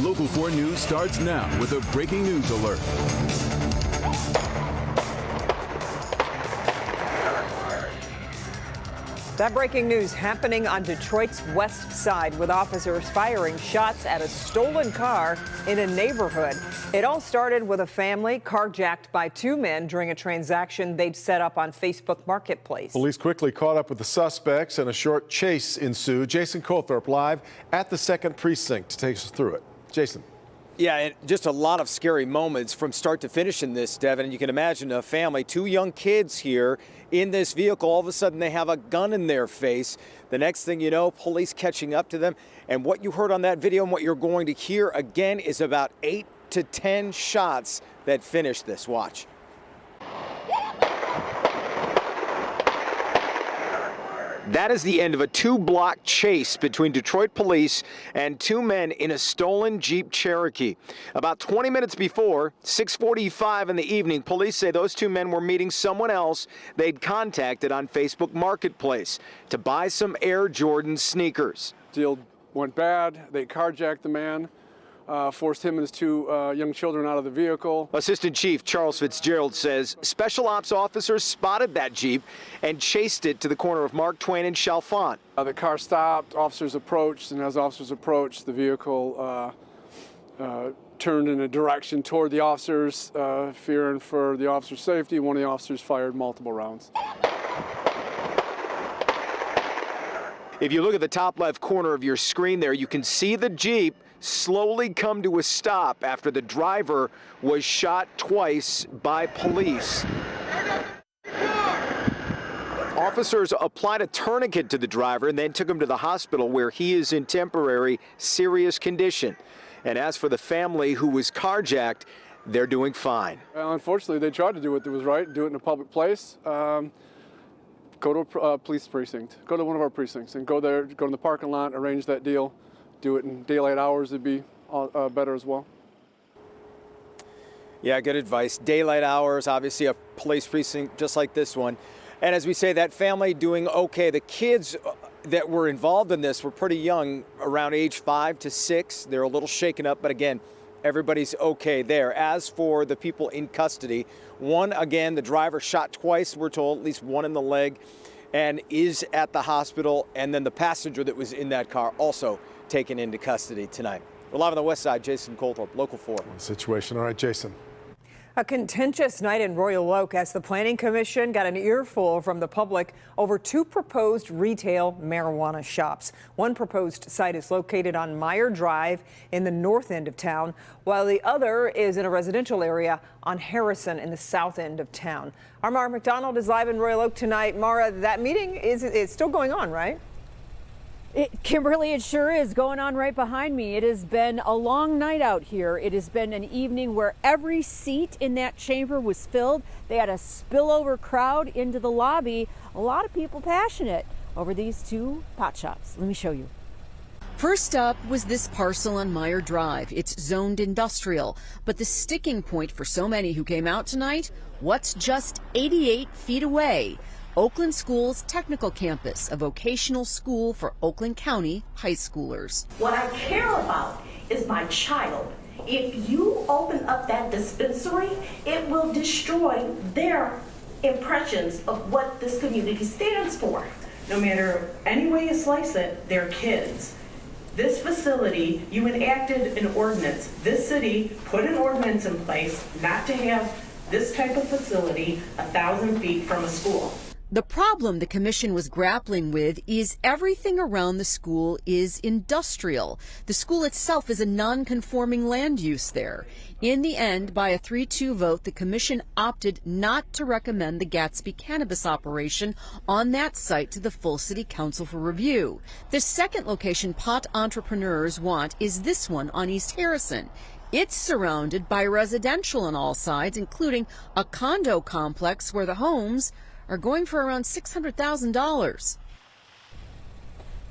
Local 4 News starts now with a breaking news alert. That breaking news happening on Detroit's west side with officers firing shots at a stolen car in a neighborhood. It all started with a family carjacked by two men during a transaction they'd set up on Facebook Marketplace. Police quickly caught up with the suspects and a short chase ensued. Jason Colthorpe live at the 2nd Precinct to take us through it. Jason. Yeah, and just a lot of scary moments from start to finish in this, Devin. And you can imagine a family, two young kids here in this vehicle. All of a sudden, they have a gun in their face. The next thing you know, police catching up to them. And what you heard on that video and what you're going to hear again is about 8 to 10 shots that finish this. Watch. That is the end of a 2-block chase between Detroit police and two men in a stolen Jeep Cherokee. About 20 minutes before, 6:45 in the evening, police say those two men were meeting someone else they'd contacted on Facebook Marketplace to buy some Air Jordan sneakers. Deal went bad. They carjacked the man. Forced him and his two young children out of the vehicle. Assistant Chief Charles Fitzgerald says special ops officers spotted that Jeep and chased it to the corner of Mark Twain and Chalfont. The car stopped, officers approached, and as officers approached, the vehicle turned in a direction toward the officers, fearing for the officer's safety. One of the officers fired multiple rounds. If you look at the top left corner of your screen there, you can see the Jeep slowly come to a stop after the driver was shot twice by police. Officers applied a tourniquet to the driver and then took him to the hospital where he is in temporary serious condition. And as for the family who was carjacked, they're doing fine. Well, unfortunately, they tried to do what was right, do it in a public place. Go to a police precinct, go to one of our precincts and go there, go in the parking lot, arrange that deal. Do it in daylight hours, it'd be better as well. Yeah, good advice. Daylight hours, obviously a police precinct just like this one. And as we say, that family doing okay. The kids that were involved in this were pretty young, around age 5 to 6. They're a little shaken up, but again, everybody's okay there. As for the people in custody, one, again, the driver shot twice, we're told, at least one in the leg, and is at the hospital. And then the passenger that was in that car also taken into custody tonight. We're live on the west side. Jason Colthorpe, Local 4. Situation. All right, Jason. A contentious night in Royal Oak as the Planning Commission got an earful from the public over two proposed retail marijuana shops. One proposed site is located on Meyer Drive in the north end of town, while the other is in a residential area on Harrison in the south end of town. Our Mara McDonald is live in Royal Oak tonight. Mara, that meeting is still going on, right? Kimberly, it sure is going on right behind me. It has been a long night out here. It has been an evening where every seat in that chamber was filled. They had a spillover crowd into the lobby. A lot of people passionate over these two pot shops. Let me show you. First up was this parcel on Meyer Drive. It's zoned industrial, but the sticking point for so many who came out tonight, what's just 88 feet away? Oakland School's technical campus, a vocational school for Oakland County high schoolers. What I care about is my child. If you open up that dispensary, it will destroy their impressions of what this community stands for. No matter any way you slice it, they're kids. This facility, you enacted an ordinance. This city put an ordinance in place not to have this type of facility 1,000 feet from a school. The problem the commission was grappling with is everything around the school is industrial. The school itself is a non-conforming land use there. In the end, by a 3-2 vote, the commission opted not to recommend the Gatsby cannabis operation on that site to the full city council for review. The second location pot entrepreneurs want is this one on East Harrison. It's surrounded by residential on all sides, including a condo complex where the homes are going for around $600,000.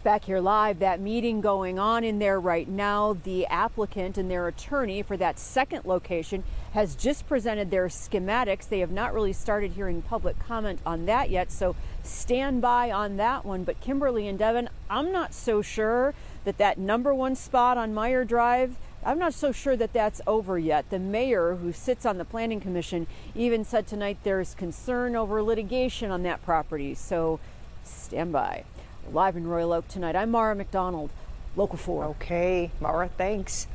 Back here live, that meeting going on in there right now. The applicant and their attorney for that second location has just presented their schematics. They have not really started hearing public comment on that yet, so stand by on that one. But Kimberly and Devin, I'm not so sure that that #1 spot on Meyer Drive I'm not so sure that that's over yet. The mayor, who sits on the Planning Commission, even said tonight there's concern over litigation on that property. So stand by. Live in Royal Oak tonight, I'm Mara McDonald, Local 4. Okay, Mara, thanks.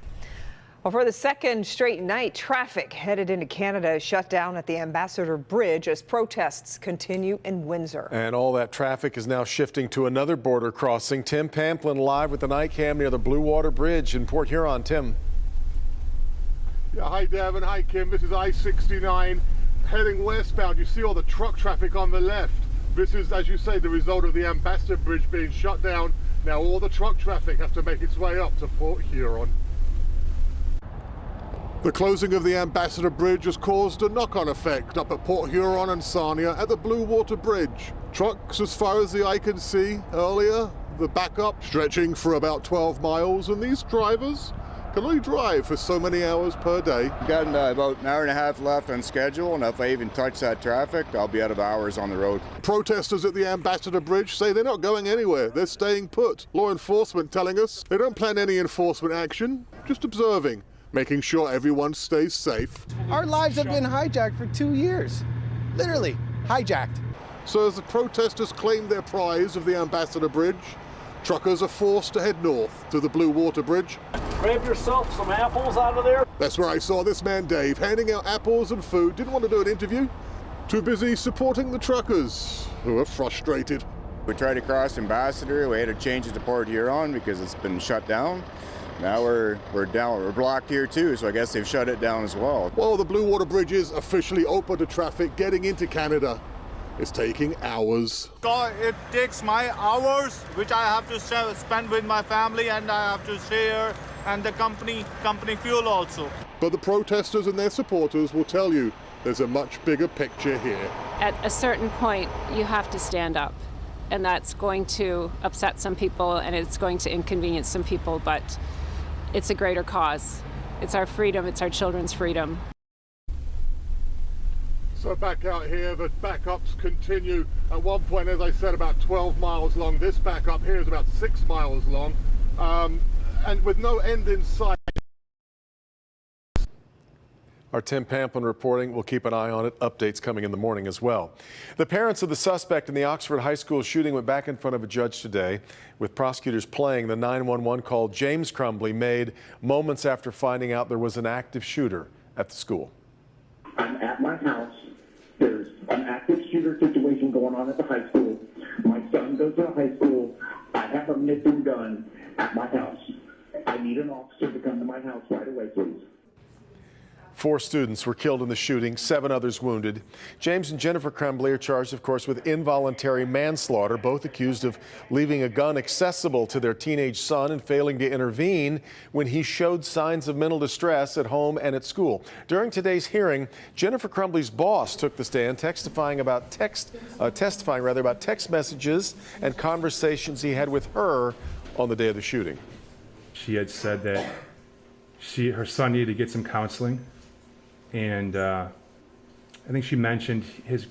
Well, for the second straight night, traffic headed into Canada is shut down at the Ambassador Bridge as protests continue in Windsor. And all that traffic is now shifting to another border crossing. Tim Pamplin live with the night cam near the Blue Water Bridge in Port Huron. Tim. Yeah, hi Devin, hi Kim. This is I-69 heading westbound. You see all the truck traffic on the left. This is, as you say, the result of the Ambassador Bridge being shut down. Now all the truck traffic has to make its way up to Port Huron. The closing of the Ambassador Bridge has caused a knock-on effect up at Port Huron and Sarnia at the Blue Water Bridge. Trucks as far as the eye can see earlier, the backup stretching for about 12 miles, and these drivers can only drive for so many hours per day. Got about an hour and a half left on schedule, and if I even touch that traffic, I'll be out of hours on the road. Protesters at the Ambassador Bridge say they're not going anywhere. They're staying put. Law enforcement telling us they don't plan any enforcement action, just observing, making sure everyone stays safe. Our lives have been hijacked for 2 years. Literally, hijacked. So as the protesters claim their prize of the Ambassador Bridge, truckers are forced to head north to the Blue Water Bridge. Grab yourself some apples out of there. That's where I saw this man Dave handing out apples and food. Didn't want to do an interview. Too busy supporting the truckers, who are frustrated. We tried to cross Ambassador. We had to change it to Port Huron because it's been shut down. Now we're down. We're blocked here too, so I guess they've shut it down as well. Well, the Blue Water Bridge is officially open to traffic getting into Canada. It's taking hours. It takes my hours, which I have to spend with my family, and I have to share, and the company fuel also. But the protesters and their supporters will tell you there's a much bigger picture here. At a certain point, you have to stand up, and that's going to upset some people, and it's going to inconvenience some people, but it's a greater cause. It's our freedom, it's our children's freedom. So back out here, the backups continue. At one point, as I said, about 12 miles long. This backup here is about 6 miles long, and with no end in sight. Our Tim Pamplin reporting. We'll keep an eye on it. Updates coming in the morning as well. The parents of the suspect in the Oxford High School shooting went back in front of a judge today, with prosecutors playing the 911 call James Crumbly made moments after finding out there was an active shooter at the school. I'm at my house. There's an active shooter situation going on at the high school. My son goes to the high school. I have a missing gun at my house. I need an officer to come to my house right away, please. 4 students were killed in the shooting, 7 others wounded. James and Jennifer Crumbly are charged, of course, with involuntary manslaughter, both accused of leaving a gun accessible to their teenage son and failing to intervene when he showed signs of mental distress at home and at school. During today's hearing, Jennifer Crumbly's boss took the stand, testifying about text messages and conversations he had with her on the day of the shooting. She had said that her son needed to get some counseling. And I think she mentioned his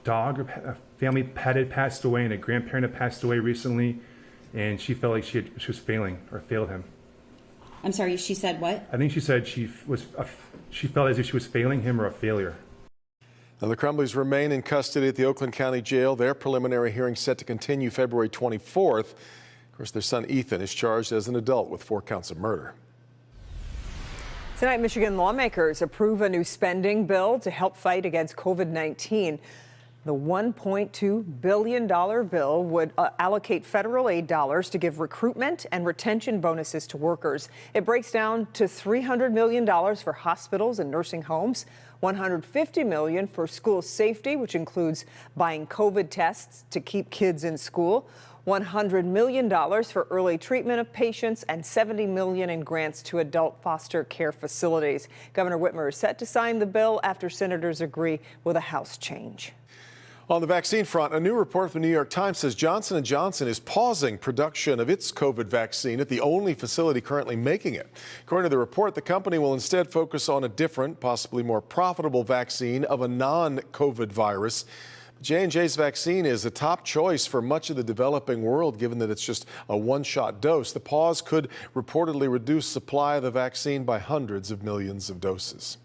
dog, a family pet had passed away, and a grandparent had passed away recently, and she felt like she was failing or failed him. I'm sorry, she said what? I think she said she felt as if she was failing him or a failure. Now, the Crumbleys remain in custody at the Oakland County Jail. Their preliminary hearing set to continue February 24th. Of course, their son Ethan is charged as an adult with 4 counts of murder. Tonight, Michigan lawmakers approve a new spending bill to help fight against COVID-19. The $1.2 billion bill would allocate federal aid dollars to give recruitment and retention bonuses to workers. It breaks down to $300 million for hospitals and nursing homes, $150 million for school safety, which includes buying COVID tests to keep kids in school, $100 million for early treatment of patients, and $70 million in grants to adult foster care facilities. Governor Whitmer is set to sign the bill after senators agree with a House change. On the vaccine front, a new report from the New York Times says Johnson & Johnson is pausing production of its COVID vaccine at the only facility currently making it. According to the report, the company will instead focus on a different, possibly more profitable vaccine of a non-COVID virus. J&J's vaccine is a top choice for much of the developing world, given that it's just a one-shot dose. The pause could reportedly reduce supply of the vaccine by hundreds of millions of doses.